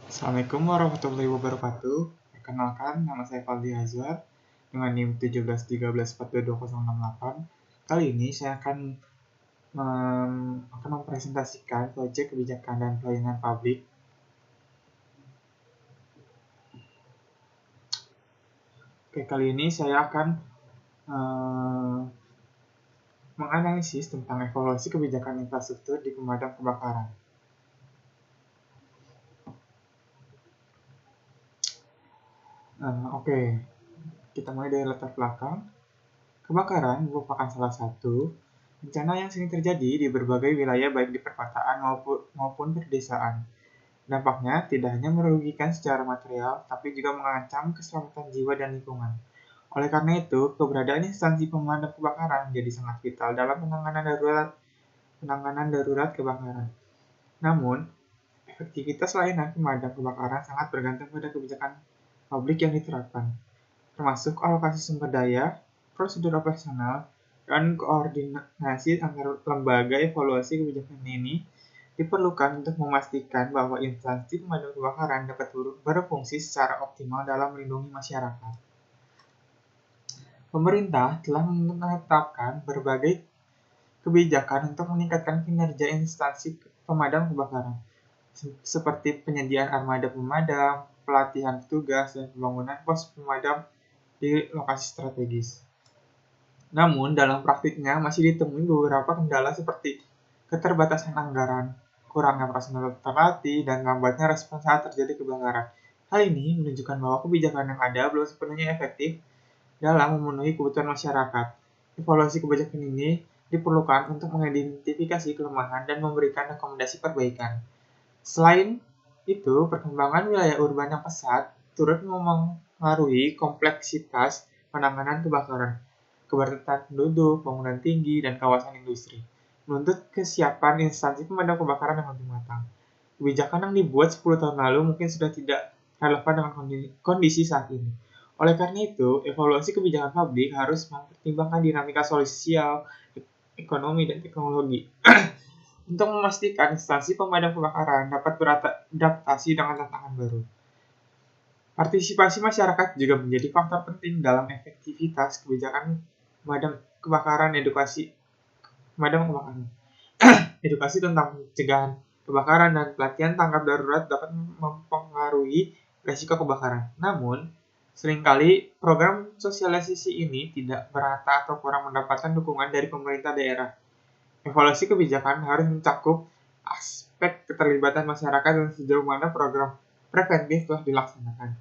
Assalamualaikum warahmatullahi wabarakatuh. Perkenalkan, nama saya Faldi Hazar dengan NIM 1713422068. Kali ini saya akan mempresentasikan proyek kebijakan dan pelayanan publik. Kali ini saya akan menganalisis tentang evaluasi kebijakan infrastruktur di pemadam kebakaran. Kita mulai dari latar belakang. Kebakaran merupakan salah satu bencana yang sering terjadi di berbagai wilayah baik di perkotaan maupun perdesaan. Dampaknya tidak hanya merugikan secara material, tapi juga mengancam keselamatan jiwa dan lingkungan. Oleh karena itu, keberadaan instansi pemadam kebakaran menjadi sangat vital dalam penanganan darurat kebakaran. Namun, efektivitas layanan pemadam kebakaran sangat bergantung pada kebijakan publik yang diterapkan, termasuk alokasi sumber daya, prosedur operasional, dan koordinasi antar lembaga. Evaluasi kebijakan ini diperlukan untuk memastikan bahwa instansi pemadam kebakaran dapat berfungsi secara optimal dalam melindungi masyarakat. Pemerintah telah menetapkan berbagai kebijakan untuk meningkatkan kinerja instansi pemadam kebakaran, seperti penyediaan armada pemadam, pelatihan petugas, dan pembangunan pos pemadam di lokasi strategis. Namun, dalam praktiknya masih ditemui beberapa kendala seperti keterbatasan anggaran, kurangnya personel terlatih, dan lambatnya respons saat terjadi kebakaran. Hal ini menunjukkan bahwa kebijakan yang ada belum sepenuhnya efektif dalam memenuhi kebutuhan masyarakat. Evaluasi kebijakan ini diperlukan untuk mengidentifikasi kelemahan dan memberikan rekomendasi perbaikan. Selain itu, perkembangan wilayah urban yang pesat turut mempengaruhi kompleksitas penanganan kebakaran, kepadatan penduduk, bangunan tinggi, dan kawasan industri, menuntut kesiapan instansi pemadam kebakaran yang lebih matang. Kebijakan yang dibuat 10 tahun lalu mungkin sudah tidak relevan dengan kondisi saat ini. Oleh karena itu, evaluasi kebijakan publik harus mempertimbangkan dinamika sosial, ekonomi, dan teknologi untuk memastikan instansi pemadam kebakaran dapat beradaptasi dengan tantangan baru. Partisipasi masyarakat juga menjadi faktor penting dalam efektivitas kebijakan pemadam kebakaran. Edukasi tentang pencegahan kebakaran dan pelatihan tanggap darurat dapat mempengaruhi risiko kebakaran. Namun, seringkali program sosialisasi ini tidak merata atau kurang mendapatkan dukungan dari pemerintah daerah. Evaluasi kebijakan harus mencakup aspek keterlibatan masyarakat dan sejauh mana program preventif telah dilaksanakan.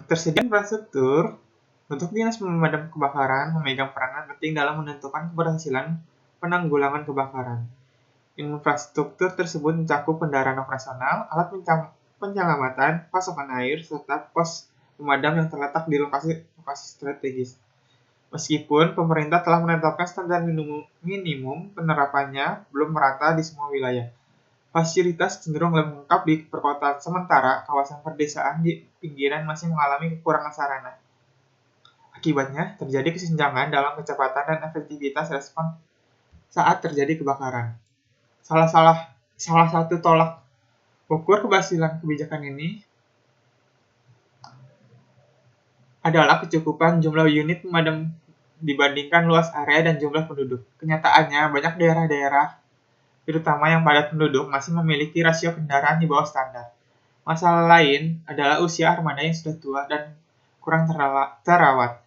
Ketersediaan infrastruktur untuk dinas pemadam kebakaran memegang peranan penting dalam menentukan keberhasilan penanggulangan kebakaran. Infrastruktur tersebut mencakup kendaraan operasional, alat penyelamatan, pasokan air, serta pos pemadam yang terletak di lokasi strategis. Meskipun pemerintah telah menetapkan standar minimum, penerapannya belum merata di semua wilayah. Fasilitas cenderung lebih lengkap di perkotaan, sementara kawasan perdesaan di pinggiran masih mengalami kekurangan sarana. Akibatnya, terjadi kesenjangan dalam kecepatan dan efektivitas respons saat terjadi kebakaran. Salah satu tolak ukur keberhasilan kebijakan ini adalah kecukupan jumlah unit pemadam dibandingkan luas area dan jumlah penduduk. Kenyataannya, banyak daerah-daerah, terutama yang padat penduduk, masih memiliki rasio kendaraan di bawah standar. Masalah lain adalah usia armada yang sudah tua dan kurang terawat,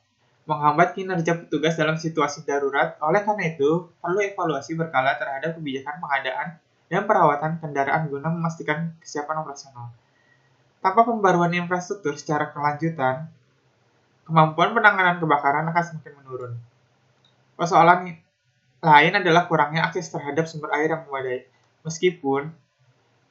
menghambat kinerja petugas dalam situasi darurat. Oleh karena itu, perlu evaluasi berkala terhadap kebijakan pengadaan dan perawatan kendaraan guna memastikan kesiapan operasional. Tanpa pembaruan infrastruktur secara kelanjutan, kemampuan penanganan kebakaran akan semakin menurun. Persoalan lain adalah kurangnya akses terhadap sumber air yang memadai. Meskipun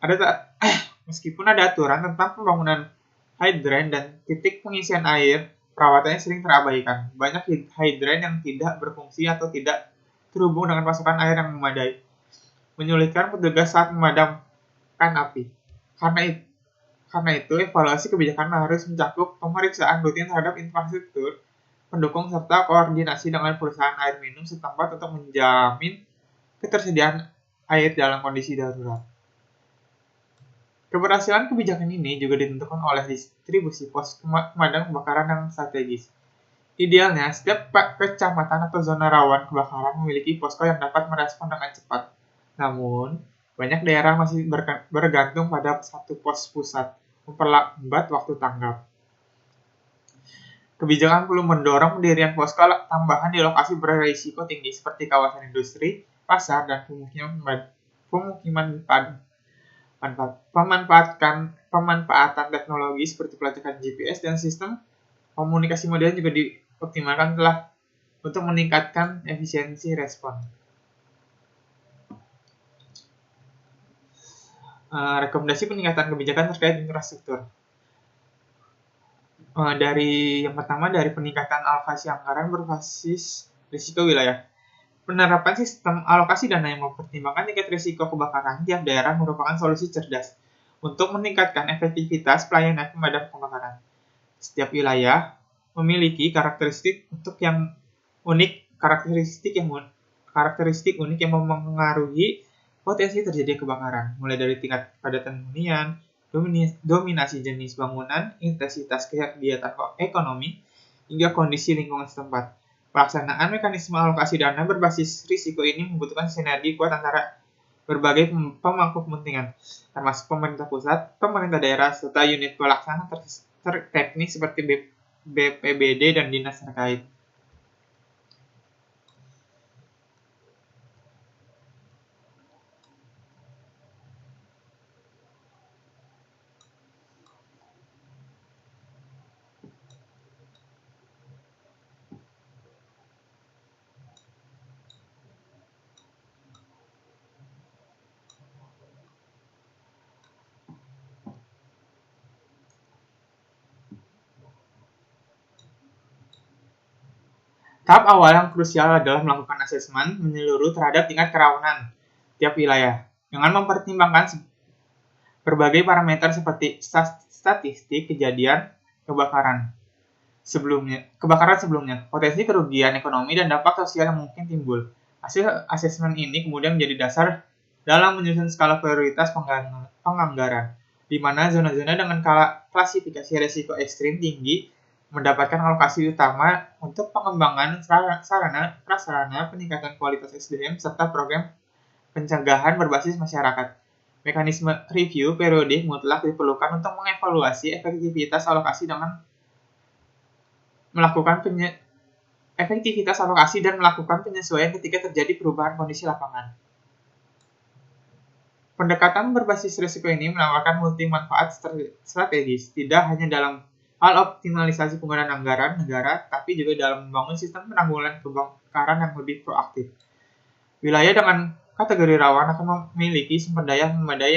ada aturan tentang pembangunan hidran dan titik pengisian air, perawatannya sering terabaikan. Banyak hidran yang tidak berfungsi atau tidak terhubung dengan pasokan air yang memadai, menyulitkan petugas saat memadamkan api. Karena itu, evaluasi kebijakan harus mencakup pemeriksaan rutin terhadap infrastruktur pendukung serta koordinasi dengan perusahaan air minum setempat untuk menjamin ketersediaan air dalam kondisi darurat. Keberhasilan kebijakan ini juga ditentukan oleh distribusi pos pemadam kebakaran yang strategis. Idealnya, setiap kecamatan atau zona rawan kebakaran memiliki posko yang dapat merespon dengan cepat. Namun, banyak daerah masih bergantung pada satu pos pusat, memperlambat waktu tanggap. Kebijakan perlu mendorong pendirian posko tambahan di lokasi berisiko tinggi seperti kawasan industri, pasar, dan pemukiman padat. Pemanfaatan teknologi seperti pelacakan GPS dan sistem komunikasi modern juga dioptimalkan telah untuk meningkatkan efisiensi respon. Rekomendasi peningkatan kebijakan terkait infrastruktur. Yang pertama dari peningkatan alokasi anggaran berbasis risiko wilayah. Penerapan sistem alokasi dana yang mempertimbangkan tingkat risiko kebakaran tiap daerah merupakan solusi cerdas untuk meningkatkan efektivitas pelayanan pemadam kebakaran. Setiap wilayah memiliki karakteristik unik yang mempengaruhi potensi terjadi kebakaran, mulai dari tingkat kepadatan hunian, dominasi jenis bangunan, intensitas kegiatan ekonomi, hingga kondisi lingkungan setempat. Pelaksanaan mekanisme alokasi dana berbasis risiko ini membutuhkan sinergi kuat antara berbagai pemangku kepentingan, termasuk pemerintah pusat, pemerintah daerah, serta unit pelaksana teknis seperti BPBD dan dinas terkait. Tahap awal yang krusial adalah melakukan asesmen menyeluruh terhadap tingkat kerawanan tiap wilayah dengan mempertimbangkan berbagai parameter seperti statistik kejadian kebakaran sebelumnya, potensi kerugian ekonomi dan dampak sosial yang mungkin timbul. Hasil asesmen ini kemudian menjadi dasar dalam menyusun skala prioritas penganggaran, di mana zona-zona dengan klasifikasi risiko ekstrim tinggi mendapatkan alokasi utama untuk pengembangan sarana, peningkatan kualitas SDM, serta program pencegahan berbasis masyarakat. Mekanisme review periodik mutlak diperlukan untuk mengevaluasi efektivitas alokasi dan melakukan penyesuaian ketika terjadi perubahan kondisi lapangan. Pendekatan berbasis risiko ini menawarkan multi manfaat strategis, tidak hanya dalam hal optimalisasi penggunaan anggaran negara, tapi juga dalam membangun sistem penanggulangan kebakaran yang lebih proaktif. Wilayah dengan kategori rawan akan memiliki sumber daya memadai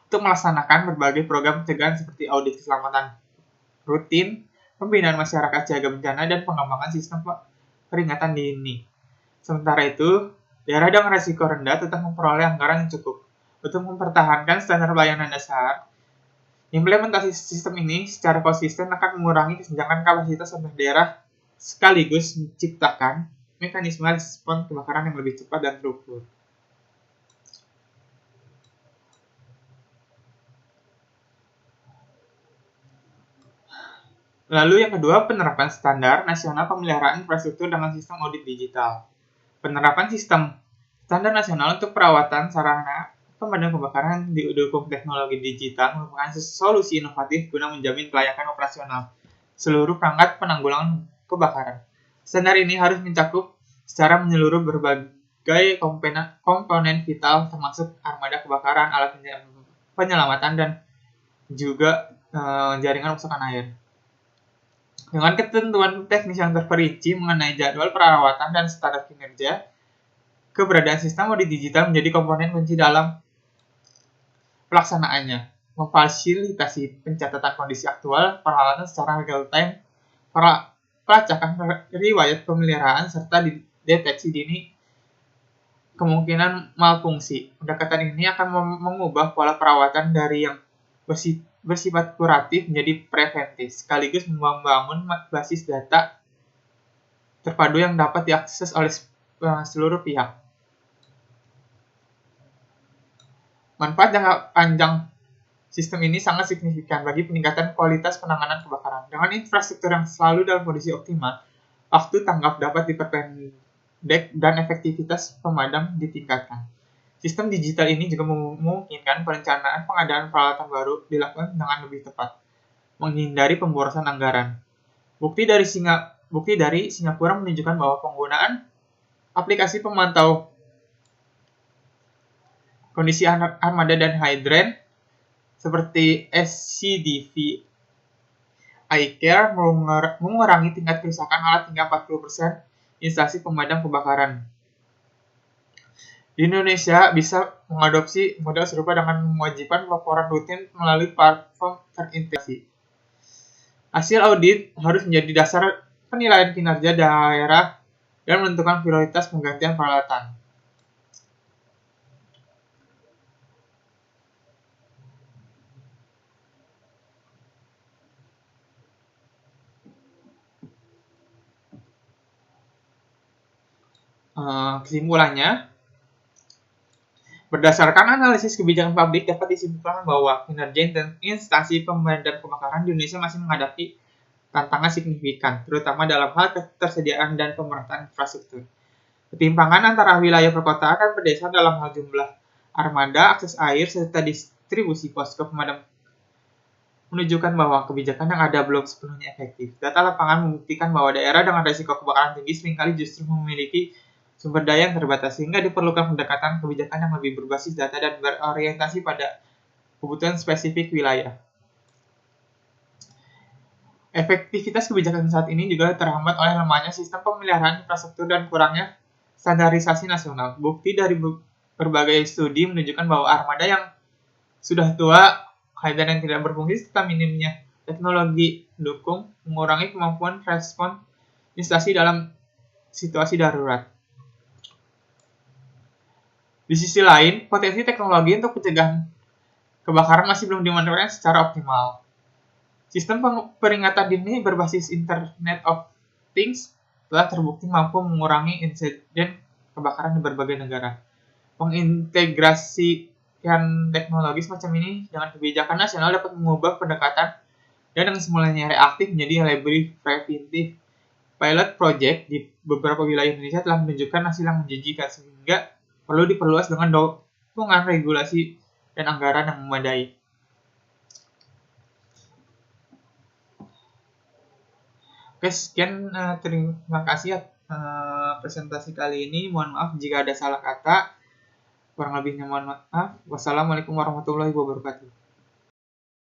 untuk melaksanakan berbagai program pencegahan seperti audit keselamatan rutin, pembinaan masyarakat siaga bencana, dan pengembangan sistem peringatan dini. Sementara itu, daerah dengan risiko rendah tetap memperoleh anggaran yang cukup untuk mempertahankan standar pelayanan dasar. Implementasi sistem ini secara konsisten akan mengurangi kesenjangan kapasitas antar daerah sekaligus menciptakan mekanisme respon kebakaran yang lebih cepat dan terukur. Lalu yang kedua, penerapan standar nasional pemeliharaan infrastruktur dengan sistem audit digital. Penerapan sistem standar nasional untuk perawatan sarana pemadam kebakaran didukung teknologi digital merupakan solusi inovatif guna menjamin kelayakan operasional seluruh perangkat penanggulangan kebakaran. Standar ini harus mencakup secara menyeluruh berbagai komponen vital termasuk armada kebakaran, alat penyelamatan, dan juga jaringan pasokan air. Dengan ketentuan teknis yang terperinci mengenai jadwal perawatan dan standar kinerja, keberadaan sistem audit digital menjadi komponen kunci dalam pelaksanaannya, memfasilitasi pencatatan kondisi aktual peralatan secara real-time, pelacakan riwayat pemeliharaan, serta deteksi dini kemungkinan malfungsi. Pendekatan ini akan mengubah pola perawatan dari yang bersifat kuratif menjadi preventif, sekaligus membangun basis data terpadu yang dapat diakses oleh seluruh pihak. Manfaat jangka panjang sistem ini sangat signifikan bagi peningkatan kualitas penanganan kebakaran. Dengan infrastruktur yang selalu dalam kondisi optimal, waktu tanggap dapat diperpendek dan efektivitas pemadam ditingkatkan. Sistem digital ini juga memungkinkan perencanaan pengadaan peralatan baru dilakukan dengan lebih tepat, menghindari pemborosan anggaran. Bukti dari Singapura menunjukkan bahwa penggunaan aplikasi pemantau kondisi armada dan hydrant seperti SCDV iCare mengurangi tingkat kerusakan alat hingga 40% instalasi pemadam kebakaran. Di Indonesia bisa mengadopsi model serupa dengan mewajibkan laporan rutin melalui platform terintegrasi. Hasil audit harus menjadi dasar penilaian kinerja daerah dan menentukan prioritas penggantian peralatan. Kesimpulannya, berdasarkan analisis kebijakan publik dapat disimpulkan bahwa kinerja instansi pemadam kebakaran di Indonesia masih menghadapi tantangan signifikan, terutama dalam hal ketersediaan dan pemerataan infrastruktur. Ketimpangan antara wilayah perkotaan dan pedesaan dalam hal jumlah armada, akses air, serta distribusi posko pemadam menunjukkan bahwa kebijakan yang ada belum sepenuhnya efektif. Data lapangan membuktikan bahwa daerah dengan risiko kebakaran tinggi seringkali justru memiliki sumber daya yang terbatas, sehingga diperlukan pendekatan kebijakan yang lebih berbasis data dan berorientasi pada kebutuhan spesifik wilayah. Efektivitas kebijakan saat ini juga terhambat oleh lemahnya sistem pemeliharaan infrastruktur dan kurangnya standarisasi nasional. Bukti dari berbagai studi menunjukkan bahwa armada yang sudah tua, hydrant yang tidak berfungsi, serta minimnya teknologi pendukung mengurangi kemampuan respon instansi dalam situasi darurat. Di sisi lain, potensi teknologi untuk pencegahan kebakaran masih belum dimanfaatkan secara optimal. Sistem peringatan dini berbasis Internet of Things telah terbukti mampu mengurangi insiden kebakaran di berbagai negara. Pengintegrasian teknologi semacam ini dengan kebijakan nasional dapat mengubah pendekatan dan yang semulanya reaktif menjadi lebih preventif. Pilot project di beberapa wilayah Indonesia telah menunjukkan hasil yang menjanjikan, sehingga perlu diperluas dengan dukungan regulasi dan anggaran yang memadai. Oke, sekian, terima kasih presentasi kali ini. Mohon maaf jika ada salah kata. Kurang lebihnya mohon maaf. Wassalamualaikum warahmatullahi wabarakatuh.